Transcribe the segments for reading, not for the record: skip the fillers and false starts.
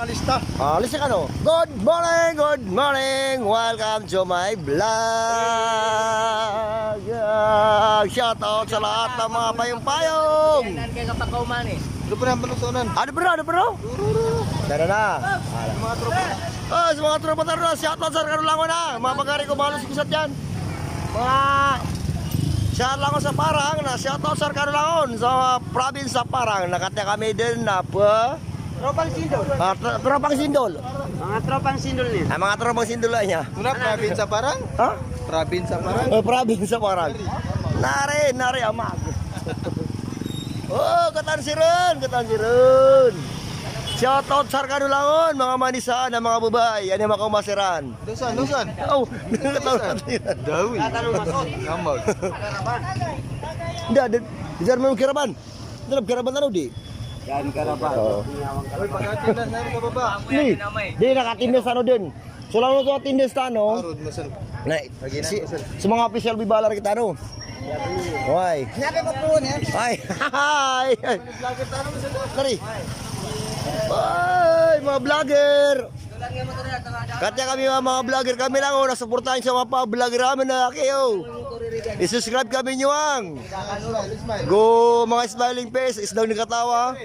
Lista. Lista ka no? Good morning, welcome to my vlog. Shout out sa lahat ng mga payong-payong. Yan kay kapakauman eh. Ano pa ang panusunan? Ano bro? Tara na. Mga tropa. Sa mga tropa taro na, shout out sa Karulango na. Mga pagkari ko malos kusat dyan. Mga shout lang ko sa Parang na shout out sa Karulangon sa province sa Parang. Nakatya kami din na pa Tropang sindol. tropang sindol. Mga tropang sindol niya. Mga tropang sindol lang niya. Muna, province sa Parang? Ha? Province sa Parang? Province sa Parang. Nari amag. Oh, katansiran. Shout out sa Karulangon, mga manisaan, mga babae, yan yung mga kumasiran. Lusan. Oh, katansiran. Dawi. Gamag. Hindi, di dyan mo kiraban. Dalam kiraban na di. Yan karapan. Oo. Uy, pagkatindas na rin ka baba. Di nakatindes ano din. So lang ito tindes ta no. Arod, masal. Na sa mga official bibalar kita no. Hoy. Sinabi mo po niya. Hi. Kari. Ay, mga vlogger. Katya kami mga vlogger kami lang oh, nasuportahan sa mga vlogger namin na kayo. I-subscribe kami nyo ang. Go mga smiling face, is daw ni katawa.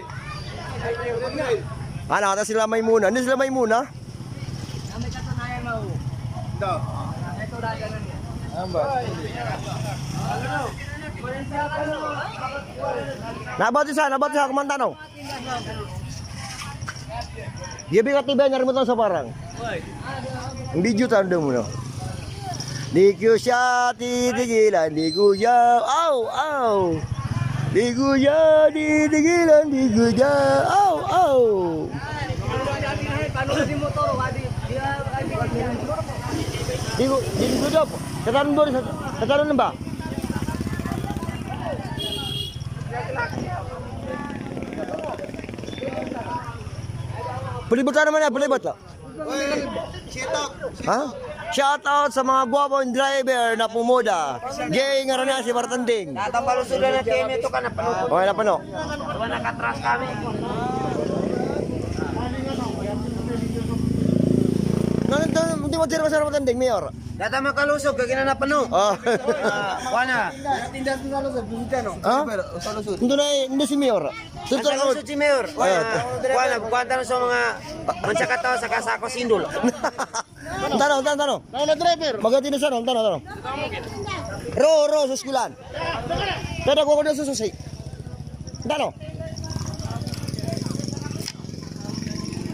Ano, kata sila Maymuna. Hindi sila Maymuna? May katunayan mo. Ito. Ito dagan niya. Amba. Nabati sa kumantano. Dia bigat tiba nyari mo sa parang. Ang video tanda mo na. Di ko siya titigilan, di ko siya, aw. Di ko siya titigilan, di ko siya, aw. Paano sa motor? Di ko siya, katanon doon, katanon ba? Palibot naman na, palibot lang. Ha? Shout out sa mga guwapong driver na pumuda. Gay nga rin na si Bartanding. Tatang palusulan na kayo nito ka na pano. Okay na pa no? Diba nakatras kami? Hindi mo tira sa Bartanding, Mayor. Data makalusog, kagina na pano. Oh. Wana. Tindas na lusod, busita no? Ha? Sa lusod. Hindi si Mayor. Ang kalusog si Mayor. Wana, bukwanta na sa mga mansakataw sa kasako sindol. Tanong. Nala driver. Magati na sa tanong. Ro, sa skulan. Kada ko na sa susi. Tanong.